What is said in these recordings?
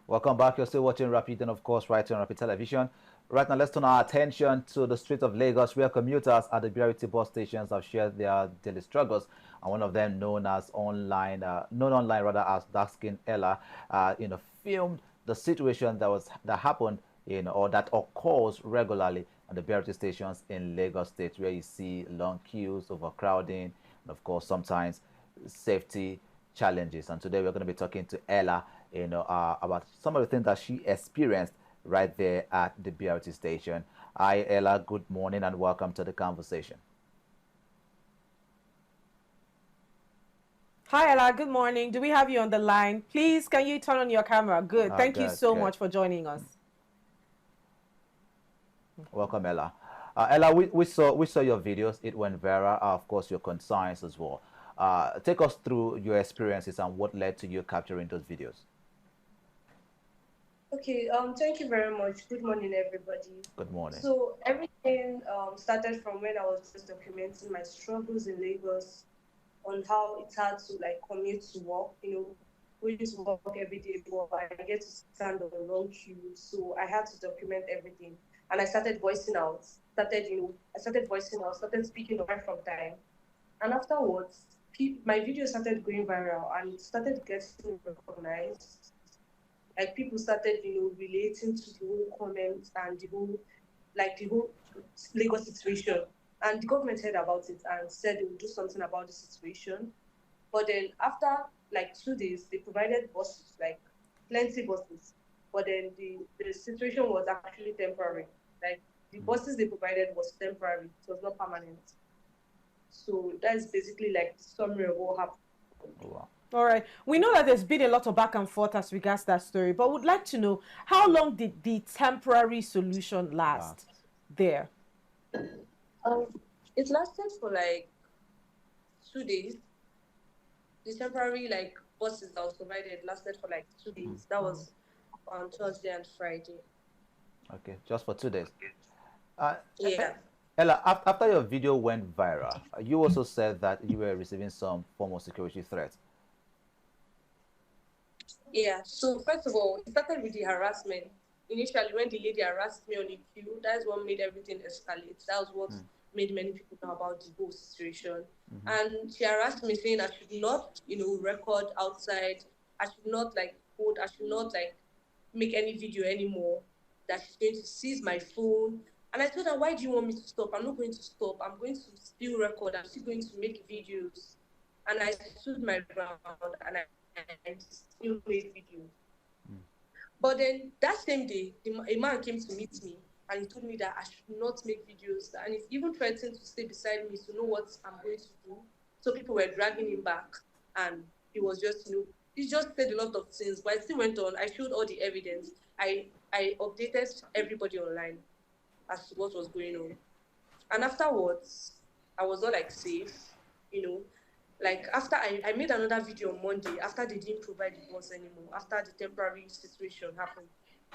Welcome back. You're still watching Rapid and, of course, right here on Rapid Television. Right now, let's turn our attention to the streets of Lagos, where commuters at the BRT bus stations have shared their daily struggles. And one of them, known online rather as Dark Skin Ella, filmed the situation that happened, or that occurs regularly at the BRT stations in Lagos State, where you see long queues, overcrowding, and of course, sometimes safety challenges. And today we're going to be talking to Ella, about some of the things that she experienced right there at the BRT station. Hi, Ella. Good morning and welcome to the conversation. Hi, Ella. Good morning. Do we have you on the line? Please, can you turn on your camera? Good. Thank you Good, so good. much for joining us. Welcome, Ella. Ella, we saw your videos. It went viral. Of course, your concerns as well. Take us through your experiences and what led to you capturing those videos. Okay, thank you very much. Good morning, everybody. Good morning. So everything started from when I was just documenting my struggles in Lagos on how it's hard to like commute to work, going to work every day, but I get to stand on a long queue. So I had to document everything. And I started voicing out, started speaking up right from time. And afterwards, my video started going viral and it started getting recognized. Like people started, relating to the whole comments and the whole Lagos situation. And the government heard about it and said they would do something about the situation. But then after like 2 days, they provided buses, like plenty buses. But then the situation was actually temporary. Like the buses they provided was temporary, it was not permanent. So that's basically like the summary of what happened. Oh, wow. All right. We know that there's been a lot of back and forth as regards that story, but would like to know how long did the temporary solution Wow. last there? Um, it lasted for like 2 days. The temporary like buses that was provided lasted for like 2 days. That was on Thursday and Friday. Okay, just for 2 days. Uh, E- E- Yeah. Ella, after your video went viral, you also said that you were receiving some form of security threat. Yeah. So first of all, it started with the harassment. Initially, when the lady harassed me on the queue, that's what made everything escalate. That was what made many people know about the whole situation. Mm-hmm. And she harassed me saying I should not, record outside. I should not like hold. I should not like make any video anymore. That she's going to seize my phone. And I told her, why do you want me to stop? I'm not going to stop. I'm going to still record. I'm still going to make videos. And I stood my ground and I still made videos. But then that same day, a man came to meet me and he told me that I should not make videos. And he even threatened to stay beside me to know what I'm going to do. So people were dragging him back. And he was just, he just said a lot of things. But I still went on. I showed all the evidence. I updated everybody online as to what was going on. And afterwards, I was not like safe, you know. Like after I made another video on Monday after they didn't provide the bus anymore, after the temporary situation happened,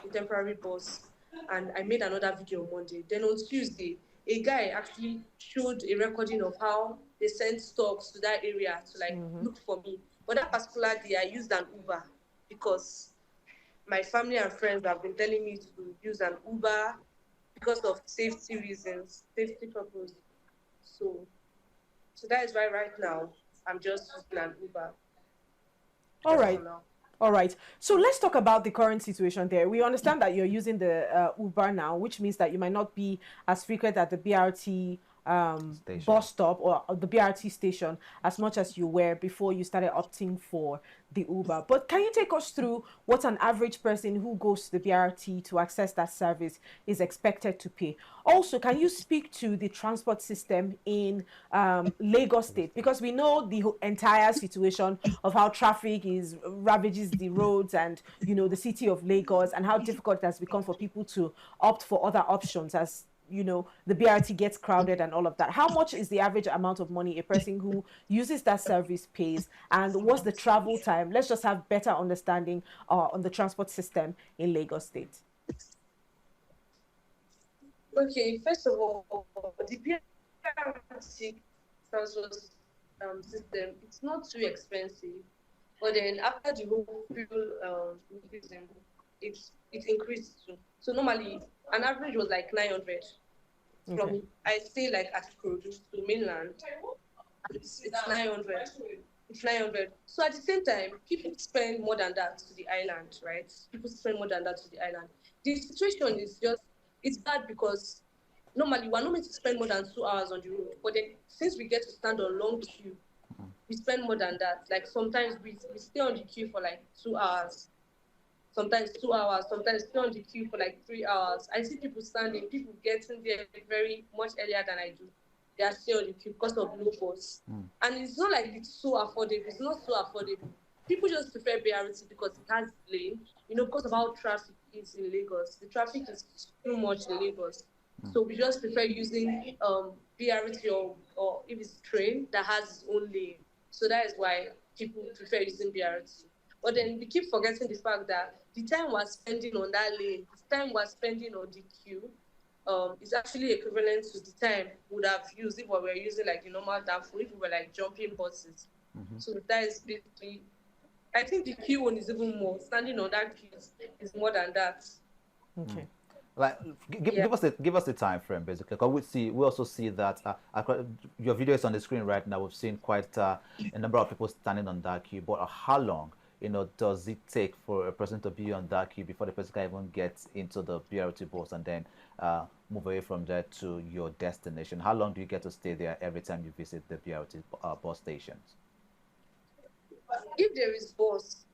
the temporary bus, and I made another video on Monday. Then on Tuesday, a guy actually showed a recording of how they sent stocks to that area to like look for me. But that particular day I used an Uber because my family and friends have been telling me to use an Uber because of safety reasons, safety purpose. So, so that is why right now I'm just using an Uber All just for right. now. All right. So let's talk about the current situation there. We understand that you're using the Uber now, which means that you might not be as frequent at the BRT Station. bus stop or the BRT station as much as you were before you started opting for the Uber. But can you take us through what an average person who goes to the BRT to access that service is expected to pay? Also, can you speak to the transport system in Lagos State? Because we know the entire situation of how traffic is ravages the roads and the city of Lagos, and how difficult it has become for people to opt for other options as the BRT gets crowded and all of that. How much is the average amount of money a person who uses that service pays, and what's the travel time? Let's just have better understanding on the transport system in Lagos State. Okay, first of all, the BRT transport system, it's not too expensive. But then after the whole fuel increasing, it increased too. So normally an average was like 900 Okay. from I stay like at Produce to mainland. It's 900. It's 900. So at the same time, people spend more than that to the island, right? People spend more than that to the island. The situation is just, it's bad because normally we're not meant to spend more than 2 hours on the road. But then since we get to stand on long queue, we spend more than that. Like sometimes we stay on the queue for like 2 hours, sometimes 2 hours, sometimes stay on the queue for like 3 hours. I see people standing, people getting there very much earlier than I do. They are still on the queue because of low bus. And it's not like it's so affordable. It's not so affordable. People just prefer BRT because it has lane, because of how traffic is in Lagos. The traffic is too much in Lagos. So we just prefer using BRT or if it's train that has its own lane. So that is why people prefer using BRT. But then we keep forgetting the fact that the time we're spending on that lane, the time we're spending on the queue, is actually equivalent to the time we would have used if we were using like the normal Danfo, if we were like jumping buses. So that is basically, I think the queue one is even more. Standing on that queue is more than that. Okay. Like, give us the time frame basically. Because we also see that your video is on the screen right now. We've seen quite a number of people standing on that queue. But how long, does it take for a person to be on that queue before the person can even get into the BRT bus and then move away from there to your destination? How long do you get to stay there every time you visit the BRT bus stations? If there is bus,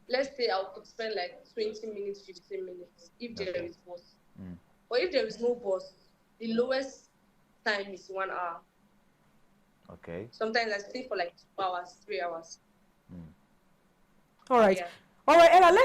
let's say I could spend like 20 minutes, 15 minutes if there is bus. But if there is no bus, the lowest time is 1 hour. Okay. Sometimes I stay for like 2 hours, 3 hours. All right. Yeah. All right, Ella,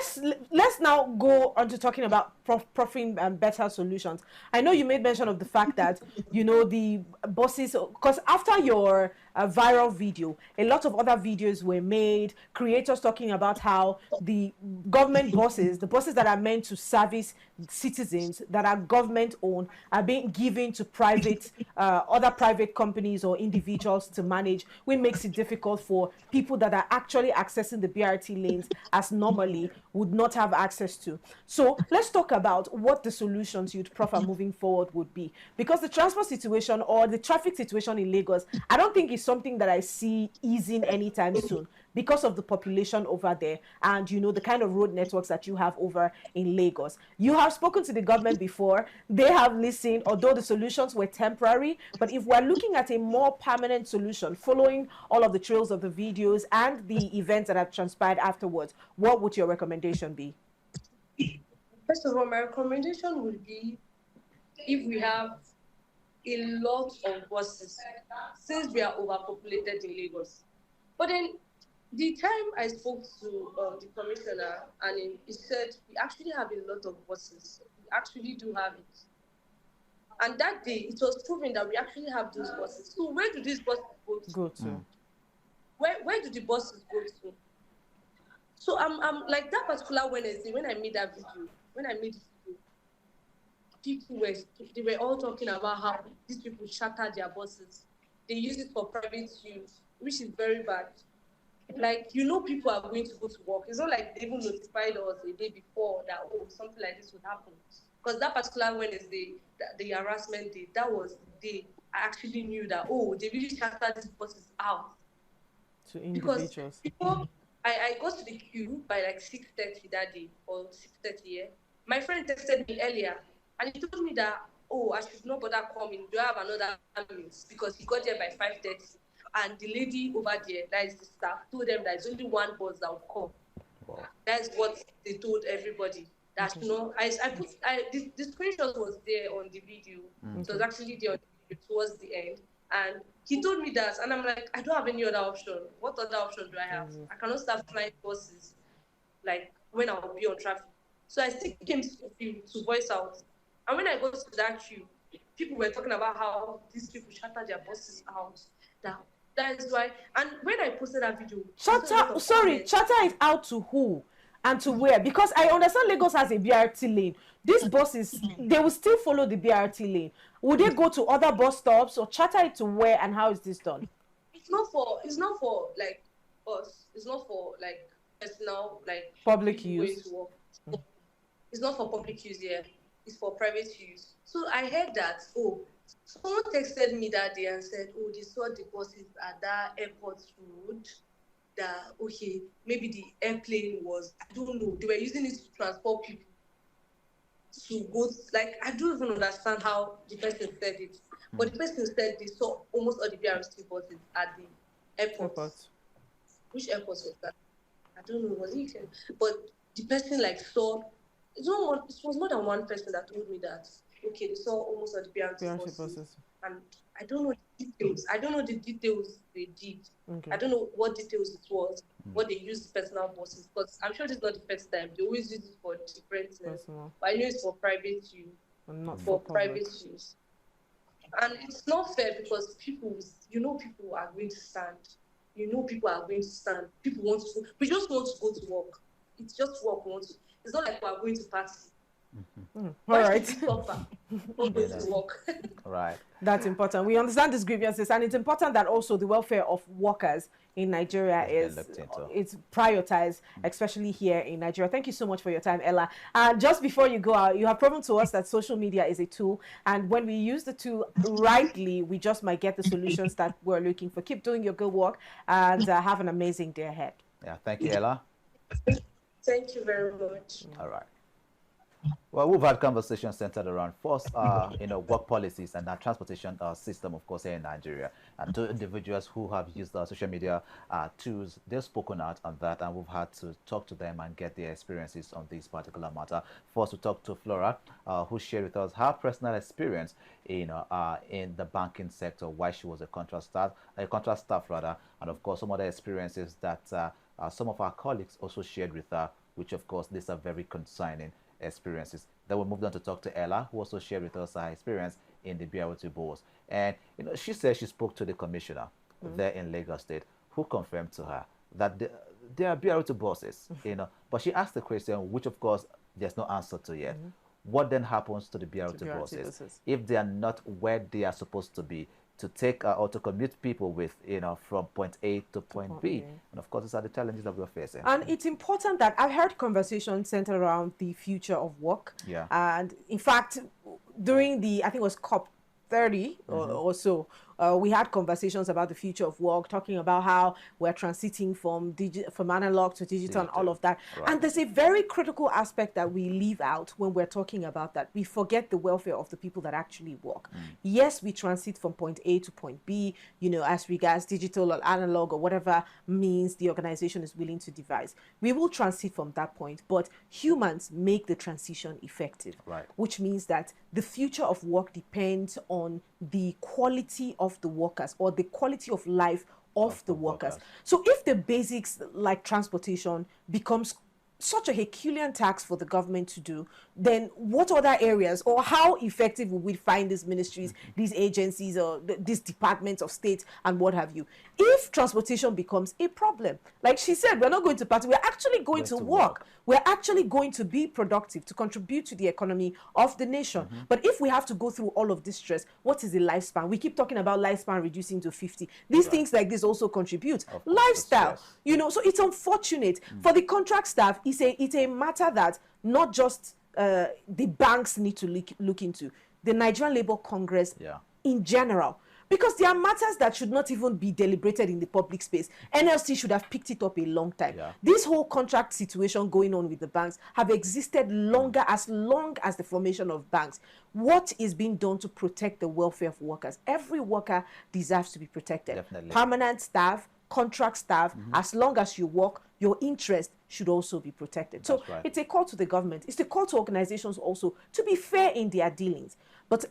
let's now go on to talking about proffering better solutions. I know you made mention of the fact that, the buses, because after your viral video, a lot of other videos were made, creators talking about how the government buses, the buses that are meant to service citizens, that are government owned, are being given to other private companies or individuals to manage, which makes it difficult for people that are actually accessing the BRT lanes as normally would not have access to. So let's talk about what the solutions you'd proffer moving forward would be, because the transport situation or the traffic situation in Lagos, I don't think is something that I see easing anytime soon because of the population over there and the kind of road networks that you have over in Lagos. You have spoken to the government before. They have listened, although the solutions were temporary. But if we're looking at a more permanent solution following all of the trails of the videos and the events that have transpired afterwards, what would your recommendation be? First of all, my recommendation would be if we have a lot of buses, since we are overpopulated in Lagos. But then the time I spoke to the commissioner, and he said we actually have a lot of buses. We actually do have it. And that day, it was proven that we actually have those buses. So where do these buses go to? Where do the buses go to? So I'm like that particular Wednesday when I made that video, people were all talking about how these people shatter their buses. They use it for private use, which is very bad. Like, people are going to go to work. It's not like they even notified us a day before that, something like this would happen. Because that particular Wednesday, the harassment day, that was the day I actually knew that, they really shattered these buses out. To individuals. Because before I got to the queue by like 6:30 that day, or 6:30, yeah. My friend texted me earlier, and he told me that, I should not bother coming. Do I have another means? Because he got there by 5:30. And the lady over there, that is the staff, told them that there's only one bus that will come. Wow. That's what they told everybody. That the screenshot was there on the video. It was actually there on the video towards the end. And he told me that, and I'm like, I don't have any other option. What other option do I have? I cannot start flying buses like when I'll be on traffic. So I still came to voice out. And when I got to that queue, people were talking about how these people shattered their buses out. That is why. And when I posted that video, chatter it out to who and to where? Because I understand Lagos has a BRT lane. These buses, they will still follow the BRT lane. Would they go to other bus stops, or chatter it to where, and how is this done? It's not for like us. It's not for like personal, like public use. to work. It's not for public use here. It's for private use. So I heard that, oh, someone texted me that day and said, oh, they saw the buses at that airport road. That, okay, maybe the airplane was, I don't know, they were using it to transport people to go, like, I don't even understand how the person said it. But the person said they saw almost all the BRT buses at the airport. Which airport was that? I don't know, was it? But the person like saw, it was more than one person that told me that, okay, they saw almost all the BRT buses. And I don't know the details. I don't know the details they did. Okay. I don't know what details it was, what they used personal buses. But I'm sure this is not the first time. They always use it for different things. But I know it's for private use. And not for private use. And it's not fair because people are going to stand. People are going to stand. People want to. We just want to go to work. It's just work. It's not like we are going to party. All right. Right. That's important. We understand these grievances, and it's important that also the welfare of workers in Nigeria is prioritized, especially here in Nigeria. Thank you so much for your time, Ella. Just before you go out, you have proven to us that social media is a tool, and when we use the tool rightly, we just might get the solutions that we're looking for. Keep doing your good work, and have an amazing day ahead. Yeah, thank you, Ella. Thank you very much. All right. Well, we've had conversations centered around first, work policies and our transportation system, of course, here in Nigeria. And two individuals who have used social media tools, they've spoken out on that, and we've had to talk to them and get their experiences on this particular matter. First, we talked to Flora, who shared with us her personal experience in the banking sector, why she was a contract staff, and of course, some other experiences that some of our colleagues also shared with her, which, of course, these are very concerning experiences. Then we moved on to talk to Ella, who also shared with us her experience in the BRT boards. And she said she spoke to the commissioner there in Lagos State, who confirmed to her that there are BRT buses, but she asked the question, which of course there's no answer to yet. What then happens to the BRT buses if they are not where they are supposed to be, to take or to commute people with, from point A to point B. And of course, these are the challenges that we're facing. And it's important that I've heard conversations centered around the future of work. Yeah. And in fact, during I think it was COP 30 or so, we had conversations about the future of work, talking about how we're transiting from analog to digital and all of that. Right. And there's a very critical aspect that we leave out when we're talking about that. We forget the welfare of the people that actually work. Yes, we transit from point A to point B, as regards digital or analog or whatever means the organization is willing to devise. We will transit from that point, but humans make the transition effective, right, which means that the future of work depends on the quality of the workers or the quality of life of the workers. So if the basics like transportation becomes such a Herculean task for the government to do, then what other areas, or how effective will we find these ministries, these agencies, or these departments of state and what have you? If transportation becomes a problem, like she said, we're not going to party, we're actually going to work. We're actually going to be productive to contribute to the economy of the nation. But if we have to go through all of this stress, what is the lifespan? We keep talking about lifespan reducing to 50. These things like this also contribute. Lifestyle, so it's unfortunate. For the contract staff, it's a matter that not just the banks need to look into, the Nigerian Labour Congress in general. Because there are matters that should not even be deliberated in the public space. NLC should have picked it up a long time. This whole contract situation going on with the banks have existed as long as the formation of banks. What is being done to protect the welfare of workers? Every worker deserves to be protected. Definitely. Permanent staff, contract staff, as long as you work, your interest should also be protected. So it's a call to the government. It's a call to organizations also to be fair in their dealings. But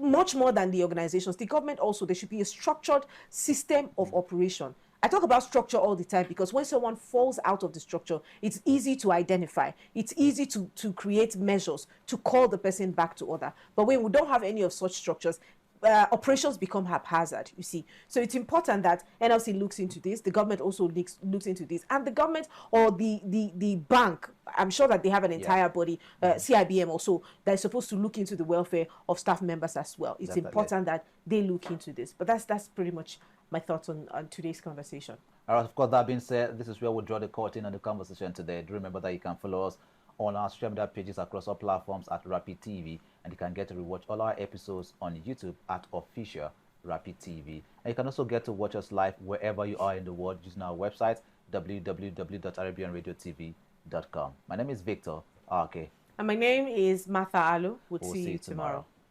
much more than the organizations, the government also, there should be a structured system of operation. I talk about structure all the time because when someone falls out of the structure, it's easy to identify. It's easy to create measures to call the person back to order. But when we don't have any of such structures, operations become haphazard, you see. So it's important that NLC looks into this, the government also looks into this, and the government or the bank, I'm sure that they have an entire body, CIBM also, that is supposed to look into the welfare of staff members as well. It's important that they look into this. But that's pretty much my thoughts on today's conversation. All right, of course, that being said, this is where we'll draw the curtain on the conversation today. Do remember that you can follow us on our social media pages across all platforms at Rapid TV, and you can get to rewatch all our episodes on YouTube at Official Rapid TV. And you can also get to watch us live wherever you are in the world using our website, www.arabianradiotv.com. My name is Victor. Okay. And my name is Martha Alu. We'll We'll see you tomorrow.